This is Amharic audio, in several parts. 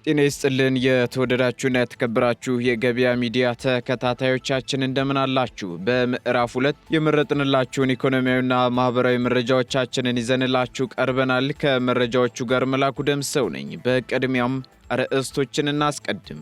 ጤና ይስጥልን የተወደዳችሁና የተከበራችሁ የገበያ ሚዲያ ተከታታዮቻችን እንደምን አላችሁ? በምዕራፍ 2 የመረጥንላችሁን ኢኮኖሚያዊና ማህበራዊ መረጃዎቻችንን ይዘንላችሁ ቀርበናል። ከመረጃዎቹ ጋር መላኩ ደምሰው ነኝ። በቅድሚያም አርዕስቶችን እናስቀድም።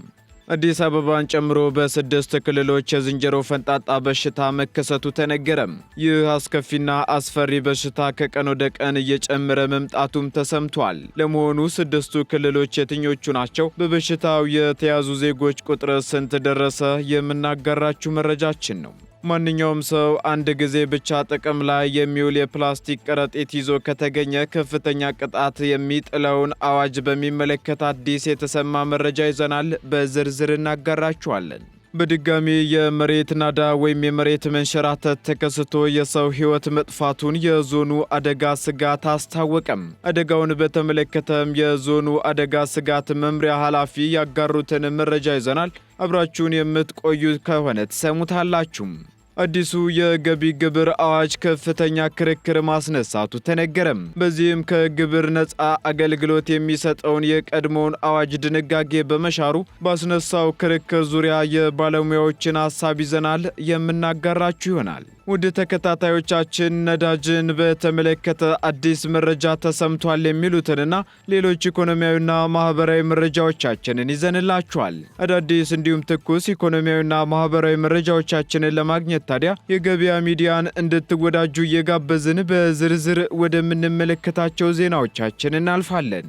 አዲስ አበባን ጨምሮ በስድስት ክልሎች የዝንጀሮ ፈንጣጣ በሽታ መከሰቱ ተነገረም። ይህ አስከፊና አስፈሪ በሽታ ከቀን ወደ ቀን እየጨመረ መምጣቱም ተሰምቷል። ለመሆኑ ስድስቱ ክልሎች የትኞቹ ናቸው? በበሽታው የተያዙ ዜጎች ቁጥር ስንት ደረሰ? የምናጋራችሁ መረጃችን ነው። ማንኛውም ሰው አንድ ጊዜ ብቻ ጥቅም ላይ የሚውል የፕላስቲክ ከረጢት ይዞ ከተገኘ ከፍተኛ ቅጣት የሚጥለውን አዋጅ በሚመለከት አዲስ የተሰማ መረጃ ይዘናል። በዝርዝር እናጋራችኋለን። በድጋሚ የመሬት ናዳ ወይም የመሬት መንሸራተት ተከስቶ የሰው ሕይወት መጥፋቱን የዞኑ አደጋ ስጋት አስታወቀም። አደጋውን በተመለከተም የዞኑ አደጋ ስጋት መምሪያ ኃላፊ ያጋሩትን መረጃ ይዘናል። አብራችሁን የምትቆዩ ከሆነ ትሰሙታላችሁ። አዲሱ የገቢ ግብር አዋጅ ከፍተኛ ክርክር ማስነሳቱ ተነገረም። በዚህም ከግብር ነፃ አገልግሎት የሚሰጠውን የቀድሞውን አዋጅ ድንጋጌ በመሻሩ ባስነሳው ክርክር ዙሪያ የባለሙያዎችን ሐሳብ ይዘናል፣ የምናጋራችሁ ይሆናል። ውድ ተከታታዮቻችን ነዳጅን በተመለከተ አዲስ መረጃ ተሰምቷል የሚሉትንና ሌሎች ኢኮኖሚያዊና ማህበራዊ መረጃዎቻችንን ይዘንላችኋል። አዳዲስ እንዲሁም ትኩስ ኢኮኖሚያዊና ማህበራዊ መረጃዎቻችንን ለማግኘት ታዲያ የገበያ ሚዲያን እንድትወዳጁ እየጋበዝን በዝርዝር ወደምንመለከታቸው ዜናዎቻችን እናልፋለን።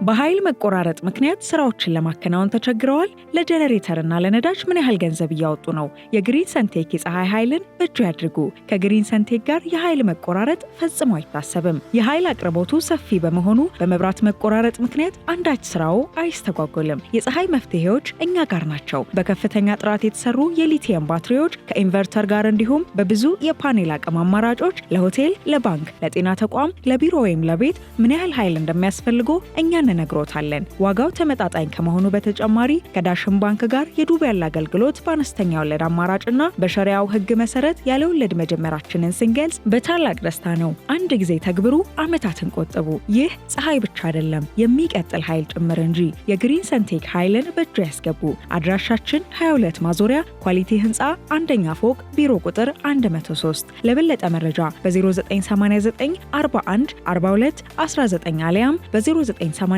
በኃይል መቆራረጥ ምክንያት ስራዎችን ለማከናወን ተቸግረዋል? ለጄኔሬተርና ለነዳጅ ምን ያህል ገንዘብ እያወጡ ነው? የግሪን ሰንቴክ የፀሐይ ኃይልን በእጁ ያድርጉ። ከግሪን ሰንቴክ ጋር የኃይል መቆራረጥ ፈጽሞ አይታሰብም። የኃይል አቅርቦቱ ሰፊ በመሆኑ በመብራት መቆራረጥ ምክንያት አንዳች ስራው አይስተጓጎልም። የፀሐይ መፍትሄዎች እኛ ጋር ናቸው። በከፍተኛ ጥራት የተሰሩ የሊቲየም ባትሪዎች ከኢንቨርተር ጋር እንዲሁም በብዙ የፓኔል አቅም አማራጮች ለሆቴል፣ ለባንክ፣ ለጤና ተቋም፣ ለቢሮ ወይም ለቤት ምን ያህል ኃይል እንደሚያስፈልጎ እኛ ነግሮታለን። ዋጋው ተመጣጣኝ ከመሆኑ በተጨማሪ ከዳሽን ባንክ ጋር የዱቤ ያለ አገልግሎት በአነስተኛ ወለድ አማራጭና በሸሪያው ሕግ መሰረት ያለ ወለድ መጀመራችንን ስንገልጽ በታላቅ ደስታ ነው። አንድ ጊዜ ተግብሩ፣ ዓመታትን ቆጥቡ። ይህ ፀሐይ ብቻ አይደለም፣ የሚቀጥል ኃይል ጭምር እንጂ። የግሪን ሰንቴክ ኃይልን በእጁ ያስገቡ። አድራሻችን 22 ማዞሪያ ኳሊቲ ህንፃ አንደኛ ፎቅ ቢሮ ቁጥር 103። ለበለጠ መረጃ በ0989 41 42 19 አሊያም በ0989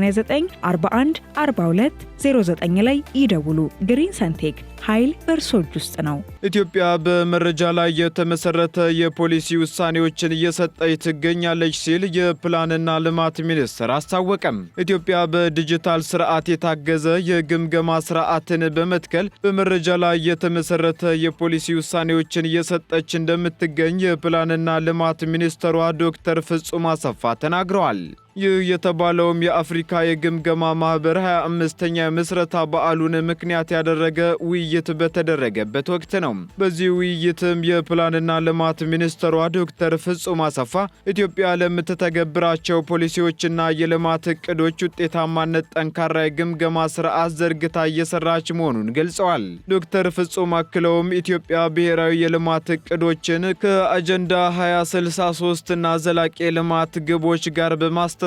41 42 09 ላይ ይደውሉ። ግሪን ሰንቴክ ኃይል በእርሶ እጅ ውስጥ ነው። ኢትዮጵያ በመረጃ ላይ የተመሰረተ የፖሊሲ ውሳኔዎችን እየሰጠች ትገኛለች ሲል የፕላንና ልማት ሚኒስቴር አስታወቀም። ኢትዮጵያ በዲጂታል ስርዓት የታገዘ የግምገማ ስርዓትን በመትከል በመረጃ ላይ የተመሰረተ የፖሊሲ ውሳኔዎችን እየሰጠች እንደምትገኝ የፕላንና ልማት ሚኒስትሯ ዶክተር ፍጹም አሰፋ ተናግረዋል። ይህ የተባለውም የአፍሪካ የግምገማ ማህበር 25ኛ የምስረታ በዓሉን ምክንያት ያደረገ ውይይት በተደረገበት ወቅት ነው። በዚህ ውይይትም የፕላንና ልማት ሚኒስትሯ ዶክተር ፍጹም አሰፋ ኢትዮጵያ ለምትተገብራቸው ፖሊሲዎችና የልማት እቅዶች ውጤታማነት ጠንካራ የግምገማ ስርዓት ዘርግታ እየሰራች መሆኑን ገልጸዋል። ዶክተር ፍጹም አክለውም ኢትዮጵያ ብሔራዊ የልማት እቅዶችን ከአጀንዳ 2063 እና ዘላቂ የልማት ግቦች ጋር በማስተሳሰር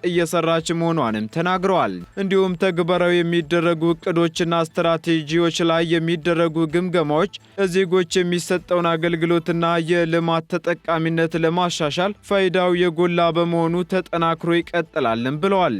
እየሰራች መሆኗንም ተናግረዋል። እንዲሁም ተግባራዊ የሚደረጉ እቅዶችና ስትራቴጂዎች ላይ የሚደረጉ ግምገማዎች ለዜጎች የሚሰጠውን አገልግሎትና የልማት ተጠቃሚነት ለማሻሻል ፋይዳው የጎላ በመሆኑ ተጠናክሮ ይቀጥላልን ብለዋል።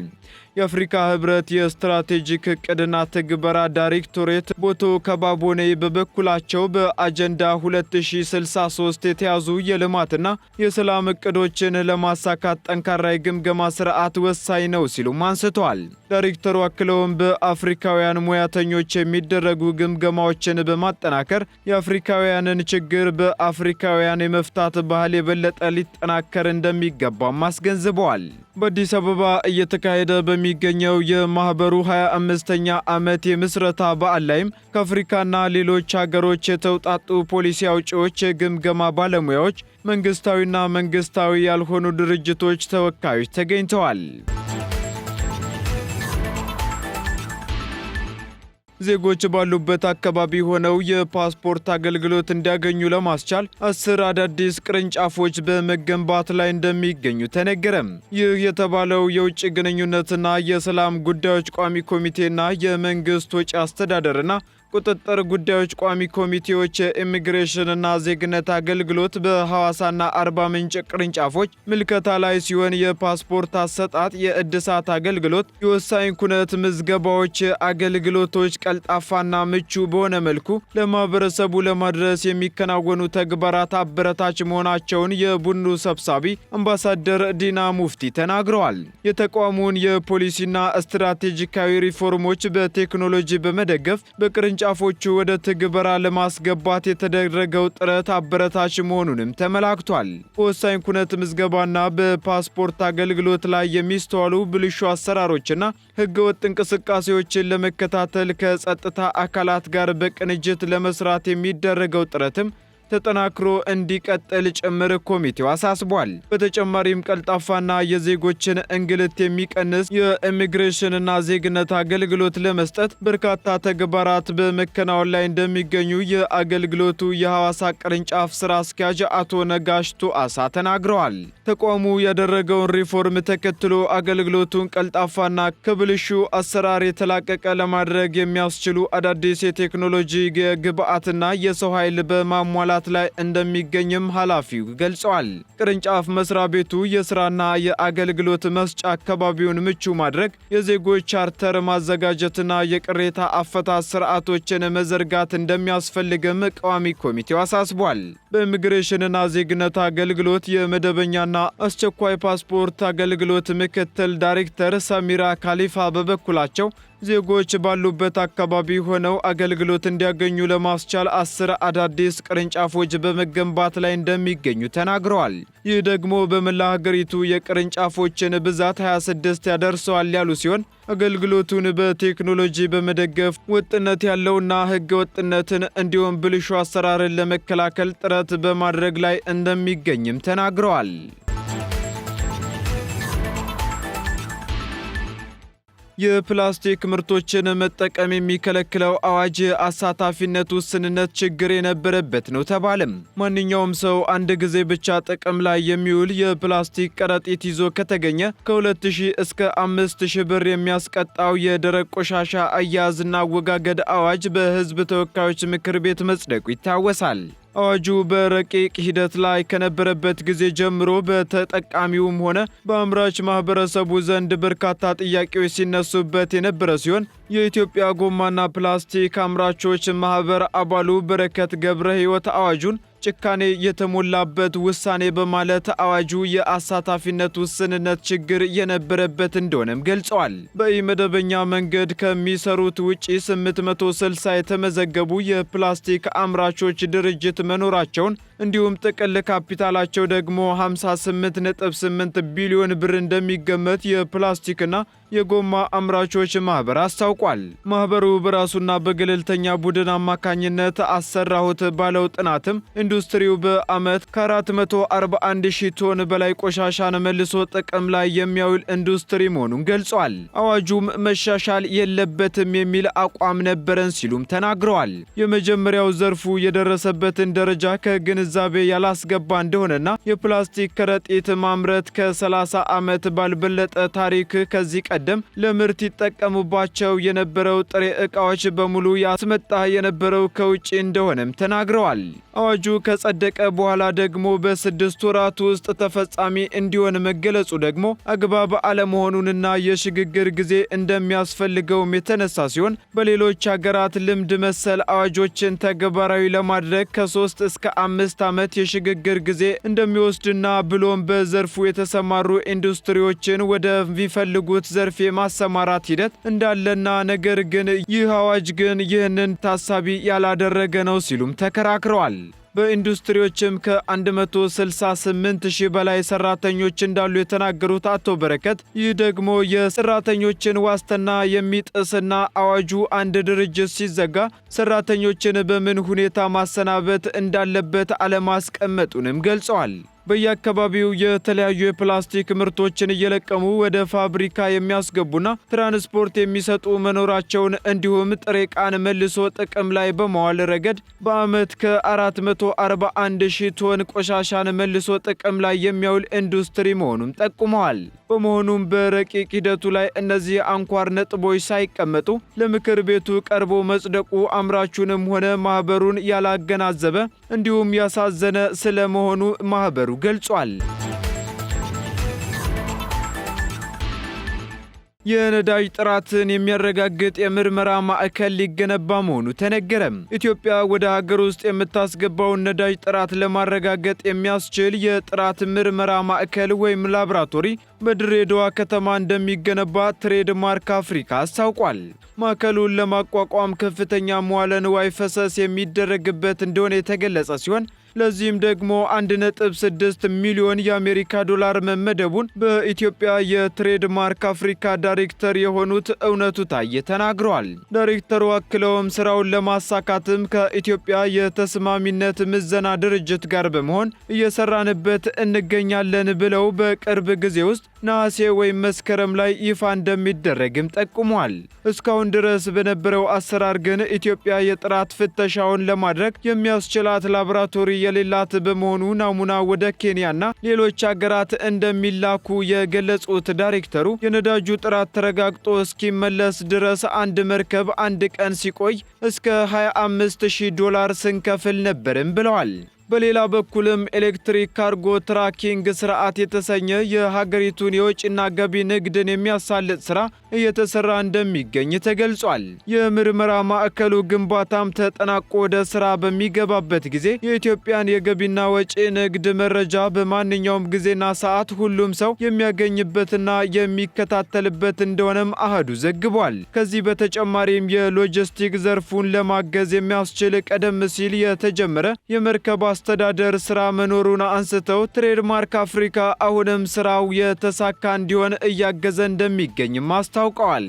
የአፍሪካ ህብረት የስትራቴጂክ እቅድና ትግበራ ዳይሬክቶሬት ቦቶ ከባቦኔ በበኩላቸው በአጀንዳ 2063 የተያዙ የልማትና የሰላም እቅዶችን ለማሳካት ጠንካራ የግምገማ ስርዓት ወሳኝ ነው ሲሉም አንስተዋል። ዳይሬክተሩ አክለውም በአፍሪካውያን ሙያተኞች የሚደረጉ ግምገማዎችን በማጠናከር የአፍሪካውያንን ችግር በአፍሪካውያን የመፍታት ባህል የበለጠ ሊጠናከር እንደሚገባም አስገንዝበዋል። በአዲስ አበባ እየተካሄደ በሚገኘው የማህበሩ 25ኛ ዓመት የምስረታ በዓል ላይም ከአፍሪካና ሌሎች ሀገሮች የተውጣጡ ፖሊሲ አውጪዎች፣ የግምገማ ባለሙያዎች፣ መንግስታዊና መንግስታዊ ያልሆኑ ድርጅቶች ተወካዮች ተገኝተዋል። ዜጎች ባሉበት አካባቢ ሆነው የፓስፖርት አገልግሎት እንዲያገኙ ለማስቻል 10 አዳዲስ ቅርንጫፎች በመገንባት ላይ እንደሚገኙ ተነገረም። ይህ የተባለው የውጭ ግንኙነትና የሰላም ጉዳዮች ቋሚ ኮሚቴና የመንግስት ወጪ አስተዳደርና ቁጥጥር ጉዳዮች ቋሚ ኮሚቴዎች የኢሚግሬሽንና ዜግነት አገልግሎት በሐዋሳና አርባ ምንጭ ቅርንጫፎች ምልከታ ላይ ሲሆን የፓስፖርት አሰጣጥ፣ የእድሳት አገልግሎት፣ የወሳኝ ኩነት ምዝገባዎች አገልግሎቶች ቀልጣፋና ምቹ በሆነ መልኩ ለማህበረሰቡ ለማድረስ የሚከናወኑ ተግባራት አበረታች መሆናቸውን የቡድኑ ሰብሳቢ አምባሳደር ዲና ሙፍቲ ተናግረዋል። የተቋሙን የፖሊሲና ስትራቴጂካዊ ሪፎርሞች በቴክኖሎጂ በመደገፍ ጫፎቹ ወደ ትግበራ ለማስገባት የተደረገው ጥረት አበረታች መሆኑንም ተመላክቷል። በወሳኝ ኩነት ምዝገባና በፓስፖርት አገልግሎት ላይ የሚስተዋሉ ብልሹ አሰራሮችና ህገወጥ እንቅስቃሴዎችን ለመከታተል ከጸጥታ አካላት ጋር በቅንጅት ለመስራት የሚደረገው ጥረትም ተጠናክሮ እንዲቀጥል ጭምር ኮሚቴው አሳስቧል። በተጨማሪም ቀልጣፋና የዜጎችን እንግልት የሚቀንስ የኢሚግሬሽንና ዜግነት አገልግሎት ለመስጠት በርካታ ተግባራት በመከናወን ላይ እንደሚገኙ የአገልግሎቱ የሐዋሳ ቅርንጫፍ ስራ አስኪያጅ አቶ ነጋሽ ቱአሳ ተናግረዋል። ተቋሙ ያደረገውን ሪፎርም ተከትሎ አገልግሎቱን ቀልጣፋና ከብልሹ አሰራር የተላቀቀ ለማድረግ የሚያስችሉ አዳዲስ የቴክኖሎጂ የግብዓትና የሰው ኃይል በማሟላት ላይ እንደሚገኝም ኃላፊው ገልጸዋል። ቅርንጫፍ መስሪያ ቤቱ የስራና የአገልግሎት መስጫ አካባቢውን ምቹ ማድረግ፣ የዜጎች ቻርተር ማዘጋጀትና የቅሬታ አፈታት ስርዓቶችን መዘርጋት እንደሚያስፈልግም ቋሚ ኮሚቴው አሳስቧል። በኢሚግሬሽንና ዜግነት አገልግሎት የመደበኛና አስቸኳይ ፓስፖርት አገልግሎት ምክትል ዳይሬክተር ሰሚራ ካሊፋ በበኩላቸው ዜጎች ባሉበት አካባቢ ሆነው አገልግሎት እንዲያገኙ ለማስቻል 10 አዳዲስ ቅርንጫፎች በመገንባት ላይ እንደሚገኙ ተናግረዋል። ይህ ደግሞ በመላ ሀገሪቱ የቅርንጫፎችን ብዛት 26 ያደርሰዋል ያሉ ሲሆን አገልግሎቱን በቴክኖሎጂ በመደገፍ ወጥነት ያለውና ሕገ ወጥነትን እንዲሁም ብልሹ አሰራርን ለመከላከል ጥረት በማድረግ ላይ እንደሚገኝም ተናግረዋል። የፕላስቲክ ምርቶችን መጠቀም የሚከለክለው አዋጅ አሳታፊነት ውስንነት ችግር የነበረበት ነው ተባለም። ማንኛውም ሰው አንድ ጊዜ ብቻ ጥቅም ላይ የሚውል የፕላስቲክ ከረጢት ይዞ ከተገኘ ከ2000 እስከ 5000 ብር የሚያስቀጣው የደረቅ ቆሻሻ አያያዝና አወጋገድ አዋጅ በሕዝብ ተወካዮች ምክር ቤት መጽደቁ ይታወሳል። አዋጁ በረቂቅ ሂደት ላይ ከነበረበት ጊዜ ጀምሮ በተጠቃሚውም ሆነ በአምራች ማህበረሰቡ ዘንድ በርካታ ጥያቄዎች ሲነሱበት የነበረ ሲሆን የኢትዮጵያ ጎማና ፕላስቲክ አምራቾች ማህበር አባሉ በረከት ገብረ ሕይወት አዋጁን ጭካኔ የተሞላበት ውሳኔ በማለት አዋጁ የአሳታፊነት ውስንነት ችግር የነበረበት እንደሆነም ገልጸዋል። በኢመደበኛ መንገድ ከሚሰሩት ውጪ 860 የተመዘገቡ የፕላስቲክ አምራቾች ድርጅት መኖራቸውን እንዲሁም ጥቅል ካፒታላቸው ደግሞ 58.8 ቢሊዮን ብር እንደሚገመት የፕላስቲክና የጎማ አምራቾች ማህበር አስታውቋል። ማህበሩ በራሱና በገለልተኛ ቡድን አማካኝነት አሰራሁት ባለው ጥናትም ኢንዱስትሪው በዓመት ከ441 ሺህ ቶን በላይ ቆሻሻን መልሶ ጥቅም ላይ የሚያውል ኢንዱስትሪ መሆኑን ገልጿል። አዋጁም መሻሻል የለበትም የሚል አቋም ነበረን ሲሉም ተናግረዋል። የመጀመሪያው ዘርፉ የደረሰበትን ደረጃ ከግንዛቤ ያላስገባ እንደሆነና የፕላስቲክ ከረጢት ማምረት ከ30 ዓመት ባልበለጠ ታሪክ ከዚህ ቀደም ለምርት ይጠቀሙባቸው የነበረው ጥሬ ዕቃዎች በሙሉ ያስመጣ የነበረው ከውጭ እንደሆነም ተናግረዋል። አዋጁ ከጸደቀ በኋላ ደግሞ በ6 ወራት ውስጥ ተፈጻሚ እንዲሆን መገለጹ ደግሞ አግባብ አለመሆኑንና የሽግግር ጊዜ እንደሚያስፈልገውም የተነሳ ሲሆን በሌሎች ሀገራት ልምድ መሰል አዋጆችን ተግባራዊ ለማድረግ ከ3 እስከ 5 ዓመት የሽግግር ጊዜ እንደሚወስድና ብሎም በዘርፉ የተሰማሩ ኢንዱስትሪዎችን ወደሚፈልጉት ዘርፍ የማሰማራት ሂደት እንዳለና ነገር ግን ይህ አዋጅ ግን ይህንን ታሳቢ ያላደረገ ነው ሲሉም ተከራክረዋል። በኢንዱስትሪዎችም ከ168 ሺህ በላይ ሰራተኞች እንዳሉ የተናገሩት አቶ በረከት ይህ ደግሞ የሰራተኞችን ዋስትና የሚጥስና አዋጁ አንድ ድርጅት ሲዘጋ ሰራተኞችን በምን ሁኔታ ማሰናበት እንዳለበት አለማስቀመጡንም ገልጸዋል። በየአካባቢው የተለያዩ የፕላስቲክ ምርቶችን እየለቀሙ ወደ ፋብሪካ የሚያስገቡና ትራንስፖርት የሚሰጡ መኖራቸውን እንዲሁም ጥሬ ዕቃን መልሶ ጥቅም ላይ በመዋል ረገድ በዓመት ከ441 ሺህ ቶን ቆሻሻን መልሶ ጥቅም ላይ የሚያውል ኢንዱስትሪ መሆኑን ጠቁመዋል። በመሆኑም በረቂቅ ሂደቱ ላይ እነዚህ አንኳር ነጥቦች ሳይቀመጡ ለምክር ቤቱ ቀርቦ መጽደቁ አምራቹንም ሆነ ማህበሩን ያላገናዘበ እንዲሁም ያሳዘነ ስለመሆኑ ማህበሩ ገልጿል። የነዳጅ ጥራትን የሚያረጋግጥ የምርመራ ማዕከል ሊገነባ መሆኑ ተነገረ። ኢትዮጵያ ወደ ሀገር ውስጥ የምታስገባውን ነዳጅ ጥራት ለማረጋገጥ የሚያስችል የጥራት ምርመራ ማዕከል ወይም ላቦራቶሪ በድሬዳዋ ከተማ እንደሚገነባ ትሬድማርክ አፍሪካ አስታውቋል። ማዕከሉን ለማቋቋም ከፍተኛ መዋለ ንዋይ ፈሰስ የሚደረግበት እንደሆነ የተገለጸ ሲሆን ለዚህም ደግሞ 1.6 ሚሊዮን የአሜሪካ ዶላር መመደቡን በኢትዮጵያ የትሬድማርክ አፍሪካ ዳይሬክተር የሆኑት እውነቱ ታዬ ተናግረዋል። ዳይሬክተሩ አክለውም ስራውን ለማሳካትም ከኢትዮጵያ የተስማሚነት ምዘና ድርጅት ጋር በመሆን እየሰራንበት እንገኛለን ብለው በቅርብ ጊዜ ውስጥ ነሐሴ ወይም መስከረም ላይ ይፋ እንደሚደረግም ጠቁመዋል። እስካሁን ድረስ በነበረው አሰራር ግን ኢትዮጵያ የጥራት ፍተሻውን ለማድረግ የሚያስችላት ላቦራቶሪ የሌላት በመሆኑ ናሙና ወደ ኬንያና ሌሎች ሀገራት እንደሚላኩ የገለጹት ዳይሬክተሩ የነዳጁ ጥራት ተረጋግጦ እስኪመለስ ድረስ አንድ መርከብ አንድ ቀን ሲቆይ እስከ $25,000 ስንከፍል ነበርም ብለዋል። በሌላ በኩልም ኤሌክትሪክ ካርጎ ትራኪንግ ስርዓት የተሰኘ የሀገሪቱን የውጭና ገቢ ንግድን የሚያሳልጥ ስራ እየተሰራ እንደሚገኝ ተገልጿል። የምርመራ ማዕከሉ ግንባታም ተጠናቆ ወደ ስራ በሚገባበት ጊዜ የኢትዮጵያን የገቢና ወጪ ንግድ መረጃ በማንኛውም ጊዜና ሰዓት ሁሉም ሰው የሚያገኝበትና የሚከታተልበት እንደሆነም አሃዱ ዘግቧል። ከዚህ በተጨማሪም የሎጂስቲክ ዘርፉን ለማገዝ የሚያስችል ቀደም ሲል የተጀመረ የመርከብ አስተዳደር ስራ መኖሩን አንስተው ትሬድማርክ አፍሪካ አሁንም ስራው የተሳካ እንዲሆን እያገዘ እንደሚገኝም አስታውቀዋል።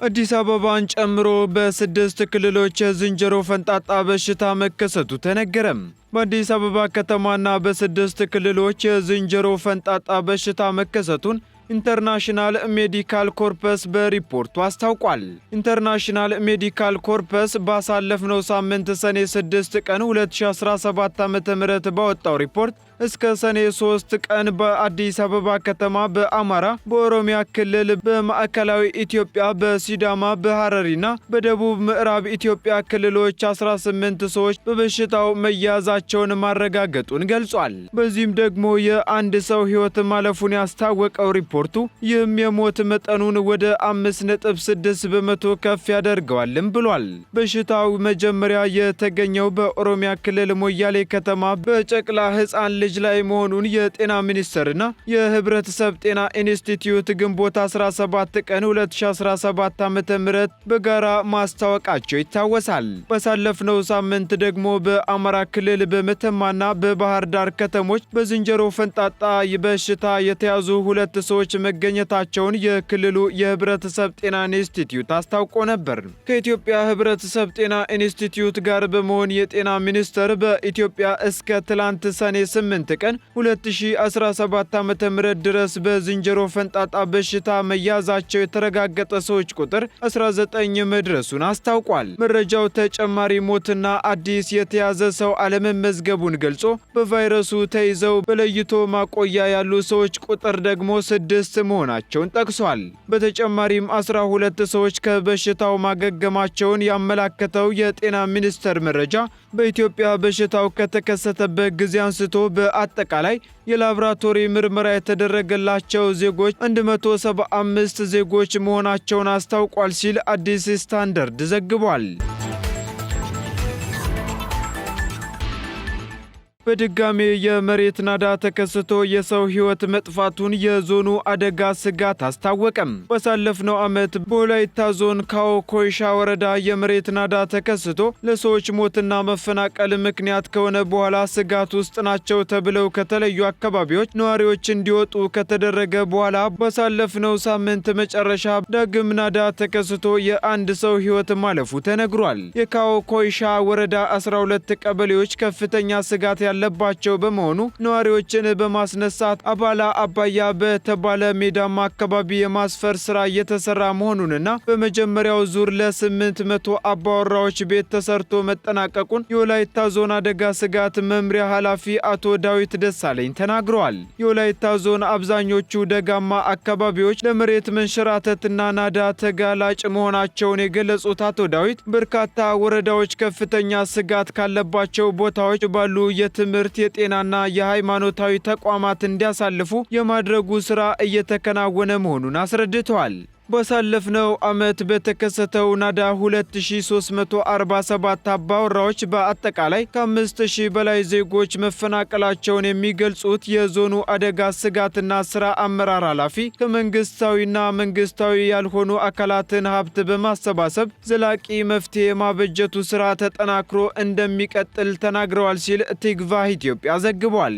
አዲስ አበባን ጨምሮ በ6 ክልሎች የዝንጀሮ ፈንጣጣ በሽታ መከሰቱ ተነገረም። በአዲስ አበባ ከተማና በ6 ክልሎች የዝንጀሮ ፈንጣጣ በሽታ መከሰቱን ኢንተርናሽናል ሜዲካል ኮርፕስ በሪፖርቱ አስታውቋል። ኢንተርናሽናል ሜዲካል ኮርፕስ ባሳለፍነው ሳምንት ሰኔ 6 ቀን 2017 ዓ.ም ባወጣው ሪፖርት እስከ ሰኔ 3 ቀን በአዲስ አበባ ከተማ፣ በአማራ፣ በኦሮሚያ ክልል፣ በማዕከላዊ ኢትዮጵያ፣ በሲዳማ፣ በሐረሪና በደቡብ ምዕራብ ኢትዮጵያ ክልሎች 18 ሰዎች በበሽታው መያዛቸውን ማረጋገጡን ገልጿል። በዚህም ደግሞ የአንድ ሰው ሕይወት ማለፉን ያስታወቀው ሪፖርቱ ይህም የሞት መጠኑን ወደ 5.6 በመቶ ከፍ ያደርገዋልም ብሏል። በሽታው መጀመሪያ የተገኘው በኦሮሚያ ክልል ሞያሌ ከተማ በጨቅላ ሕፃን ልጅ ላይ መሆኑን የጤና ሚኒስቴርና የህብረተሰብ ጤና ኢንስቲትዩት ግንቦት 17 ቀን 2017 ዓ.ም በጋራ ማስታወቃቸው ይታወሳል። ባሳለፍነው ሳምንት ደግሞ በአማራ ክልል በመተማና በባህር ዳር ከተሞች በዝንጀሮ ፈንጣጣ በሽታ የተያዙ 2 ሰዎች መገኘታቸውን የክልሉ የህብረተሰብ ጤና ኢንስቲትዩት አስታውቆ ነበር። ከኢትዮጵያ ህብረተሰብ ጤና ኢንስቲትዩት ጋር በመሆን የጤና ሚኒስቴር በኢትዮጵያ እስከ ትላንት ሰኔ 8 ቀን 2017 ዓ.ም ድረስ በዝንጀሮ ፈንጣጣ በሽታ መያዛቸው የተረጋገጠ ሰዎች ቁጥር 19 መድረሱን አስታውቋል። መረጃው ተጨማሪ ሞትና አዲስ የተያዘ ሰው አለመመዝገቡን ገልጾ በቫይረሱ ተይዘው በለይቶ ማቆያ ያሉ ሰዎች ቁጥር ደግሞ 6 መሆናቸውን ጠቅሷል። በተጨማሪም 12 ሰዎች ከበሽታው ማገገማቸውን ያመላከተው የጤና ሚኒስቴር መረጃ በኢትዮጵያ በሽታው ከተከሰተበት ጊዜ አንስቶ በአጠቃላይ የላቦራቶሪ ምርመራ የተደረገላቸው ዜጎች 175 ዜጎች መሆናቸውን አስታውቋል ሲል አዲስ ስታንዳርድ ዘግቧል። በድጋሜ የመሬት ናዳ ተከስቶ የሰው ሕይወት መጥፋቱን የዞኑ አደጋ ስጋት አስታወቀም። ባሳለፍነው ዓመት በወላይታ ዞን ካኦ ኮይሻ ወረዳ የመሬት ናዳ ተከስቶ ለሰዎች ሞትና መፈናቀል ምክንያት ከሆነ በኋላ ስጋት ውስጥ ናቸው ተብለው ከተለዩ አካባቢዎች ነዋሪዎች እንዲወጡ ከተደረገ በኋላ ባሳለፍነው ሳምንት መጨረሻ ዳግም ናዳ ተከስቶ የአንድ ሰው ሕይወት ማለፉ ተነግሯል። የካኦ ኮይሻ ወረዳ 12 ቀበሌዎች ከፍተኛ ስጋት ያለባቸው በመሆኑ ነዋሪዎችን በማስነሳት አባላ አባያ በተባለ ሜዳማ አካባቢ የማስፈር ስራ እየተሰራ መሆኑንና በመጀመሪያው ዙር ለ800 አባወራዎች ቤት ተሰርቶ መጠናቀቁን የወላይታ ዞን አደጋ ስጋት መምሪያ ኃላፊ አቶ ዳዊት ደሳለኝ ተናግረዋል። የወላይታ ዞን አብዛኞቹ ደጋማ አካባቢዎች ለመሬት መንሸራተትና ናዳ ተጋላጭ መሆናቸውን የገለጹት አቶ ዳዊት በርካታ ወረዳዎች ከፍተኛ ስጋት ካለባቸው ቦታዎች ባሉ የትምህርት፣ የጤናና የሃይማኖታዊ ተቋማት እንዲያሳልፉ የማድረጉ ሥራ እየተከናወነ መሆኑን አስረድተዋል። ባሳለፍነው ዓመት በተከሰተው ናዳ 2347 አባወራዎች በአጠቃላይ ከ5000 በላይ ዜጎች መፈናቀላቸውን የሚገልጹት የዞኑ አደጋ ስጋትና ሥራ አመራር ኃላፊ ከመንግስታዊና መንግስታዊ ያልሆኑ አካላትን ሀብት በማሰባሰብ ዘላቂ መፍትሄ የማበጀቱ ሥራ ተጠናክሮ እንደሚቀጥል ተናግረዋል ሲል ቲግቫህ ኢትዮጵያ ዘግቧል።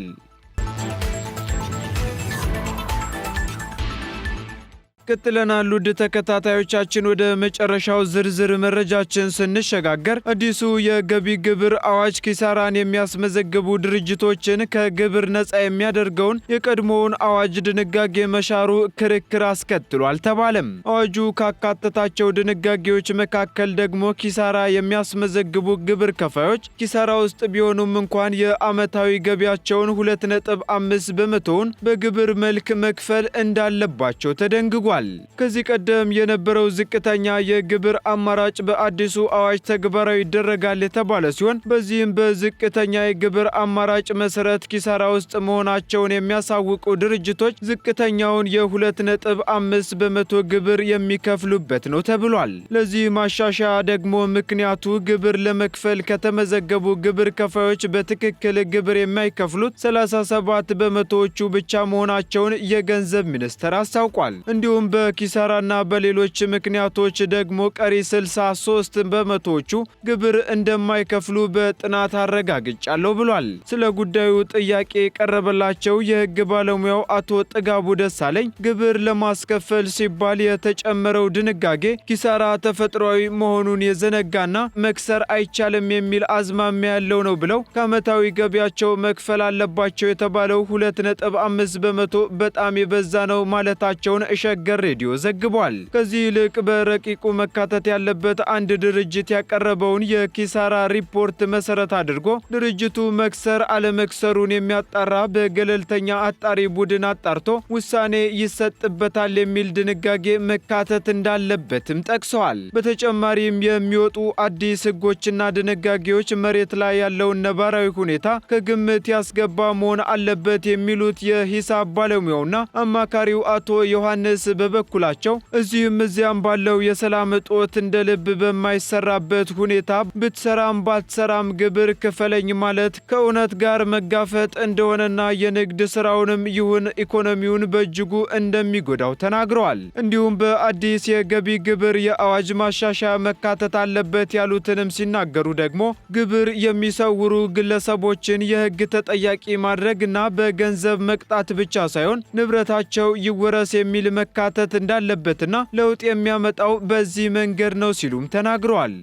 ቀጥለናል። ውድ ተከታታዮቻችን ወደ መጨረሻው ዝርዝር መረጃችን ስንሸጋገር አዲሱ የገቢ ግብር አዋጅ ኪሳራን የሚያስመዘግቡ ድርጅቶችን ከግብር ነፃ የሚያደርገውን የቀድሞውን አዋጅ ድንጋጌ መሻሩ ክርክር አስከትሏል ተባለም። አዋጁ ካካተታቸው ድንጋጌዎች መካከል ደግሞ ኪሳራ የሚያስመዘግቡ ግብር ከፋዮች ኪሳራ ውስጥ ቢሆኑም እንኳን የዓመታዊ ገቢያቸውን 2.5 በመቶውን በግብር መልክ መክፈል እንዳለባቸው ተደንግጓል። ከዚህ ቀደም የነበረው ዝቅተኛ የግብር አማራጭ በአዲሱ አዋጅ ተግባራዊ ይደረጋል የተባለ ሲሆን በዚህም በዝቅተኛ የግብር አማራጭ መሰረት ኪሳራ ውስጥ መሆናቸውን የሚያሳውቁ ድርጅቶች ዝቅተኛውን የ2.5 በመቶ ግብር የሚከፍሉበት ነው ተብሏል። ለዚህ ማሻሻያ ደግሞ ምክንያቱ ግብር ለመክፈል ከተመዘገቡ ግብር ከፋዮች በትክክል ግብር የማይከፍሉት 37 በመቶዎቹ ብቻ መሆናቸውን የገንዘብ ሚኒስቴር አስታውቋል። እንዲሁም በኪሳራና በሌሎች ምክንያቶች ደግሞ ቀሪ 63 በመቶዎቹ ግብር እንደማይከፍሉ በጥናት አረጋግጫለሁ ብሏል። ስለ ጉዳዩ ጥያቄ የቀረበላቸው የሕግ ባለሙያው አቶ ጥጋቡ ደሳለኝ ግብር ለማስከፈል ሲባል የተጨመረው ድንጋጌ ኪሳራ ተፈጥሯዊ መሆኑን የዘነጋና መክሰር አይቻልም የሚል አዝማሚያ ያለው ነው ብለው ከዓመታዊ ገቢያቸው መክፈል አለባቸው የተባለው 2.5 በመቶ በጣም የበዛ ነው ማለታቸውን ሸገር ሬዲዮ ዘግቧል። ከዚህ ይልቅ በረቂቁ መካተት ያለበት አንድ ድርጅት ያቀረበውን የኪሳራ ሪፖርት መሰረት አድርጎ ድርጅቱ መክሰር አለመክሰሩን የሚያጣራ በገለልተኛ አጣሪ ቡድን አጣርቶ ውሳኔ ይሰጥበታል የሚል ድንጋጌ መካተት እንዳለበትም ጠቅሰዋል። በተጨማሪም የሚወጡ አዲስ ሕጎችና ድንጋጌዎች መሬት ላይ ያለውን ነባራዊ ሁኔታ ከግምት ያስገባ መሆን አለበት የሚሉት የሂሳብ ባለሙያውና አማካሪው አቶ ዮሐንስ በበኩላቸው እዚህም እዚያም ባለው የሰላም እጦት እንደ ልብ በማይሰራበት ሁኔታ ብትሰራም ባትሰራም ግብር ክፈለኝ ማለት ከእውነት ጋር መጋፈጥ እንደሆነና የንግድ ስራውንም ይሁን ኢኮኖሚውን በእጅጉ እንደሚጎዳው ተናግረዋል። እንዲሁም በአዲስ የገቢ ግብር የአዋጅ ማሻሻያ መካተት አለበት ያሉትንም ሲናገሩ ደግሞ ግብር የሚሰውሩ ግለሰቦችን የሕግ ተጠያቂ ማድረግና በገንዘብ መቅጣት ብቻ ሳይሆን ንብረታቸው ይወረስ የሚል መካተት እንዳለበትና ለውጥ የሚያመጣው በዚህ መንገድ ነው ሲሉም ተናግረዋል።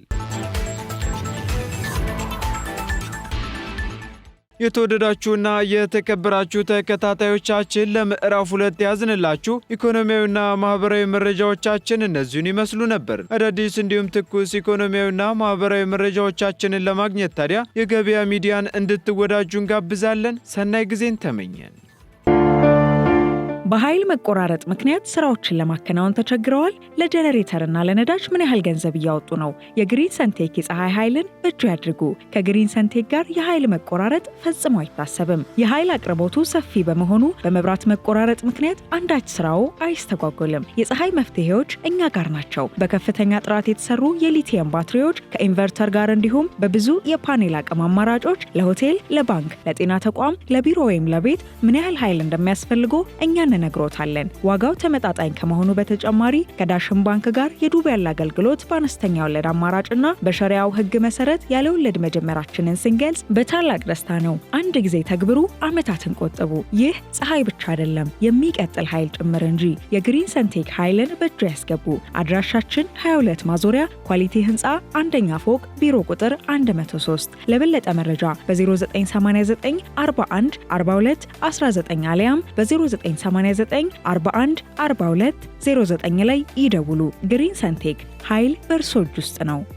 የተወደዳችሁና የተከበራችሁ ተከታታዮቻችን ለምዕራፍ 2 ያዝንላችሁ ኢኮኖሚያዊና ማህበራዊ መረጃዎቻችን እነዚህን ይመስሉ ነበር። አዳዲስ እንዲሁም ትኩስ ኢኮኖሚያዊና ማህበራዊ መረጃዎቻችንን ለማግኘት ታዲያ የገበያ ሚዲያን እንድትወዳጁ እንጋብዛለን። ሰናይ ጊዜን ተመኘን። በኃይል መቆራረጥ ምክንያት ስራዎችን ለማከናወን ተቸግረዋል? ለጄኔሬተርና ለነዳጅ ምን ያህል ገንዘብ እያወጡ ነው? የግሪን ሰንቴክ የፀሐይ ኃይልን በእጁ ያድርጉ። ከግሪን ሰንቴክ ጋር የኃይል መቆራረጥ ፈጽሞ አይታሰብም። የኃይል አቅርቦቱ ሰፊ በመሆኑ በመብራት መቆራረጥ ምክንያት አንዳች ስራው አይስተጓጎልም። የፀሐይ መፍትሄዎች እኛ ጋር ናቸው። በከፍተኛ ጥራት የተሰሩ የሊቲየም ባትሪዎች ከኢንቨርተር ጋር እንዲሁም በብዙ የፓኔል አቅም አማራጮች ለሆቴል፣ ለባንክ፣ ለጤና ተቋም፣ ለቢሮ ወይም ለቤት ምን ያህል ኃይል እንደሚያስፈልጎ እኛ እንነግሮታለን። ዋጋው ተመጣጣኝ ከመሆኑ በተጨማሪ ከዳሽን ባንክ ጋር የዱቤ ያለ አገልግሎት በአነስተኛ ወለድ አማራጭና በሸሪያው ሕግ መሰረት ያለ ወለድ መጀመራችንን ስንገልጽ በታላቅ ደስታ ነው። አንድ ጊዜ ተግብሩ፣ ዓመታትን ቆጥቡ። ይህ ፀሐይ ብቻ አይደለም፣ የሚቀጥል ኃይል ጭምር እንጂ። የግሪን ሰንቴክ ኃይልን በእጁ ያስገቡ። አድራሻችን 22 ማዞሪያ ኳሊቲ ህንፃ አንደኛ ፎቅ ቢሮ ቁጥር 103። ለበለጠ መረጃ በ0989 41 42 19 አሊያም በ0989 41 42 09 ላይ ይደውሉ። ግሪን ሰንቴክ ኃይል በእርሶ እጅ ውስጥ ነው።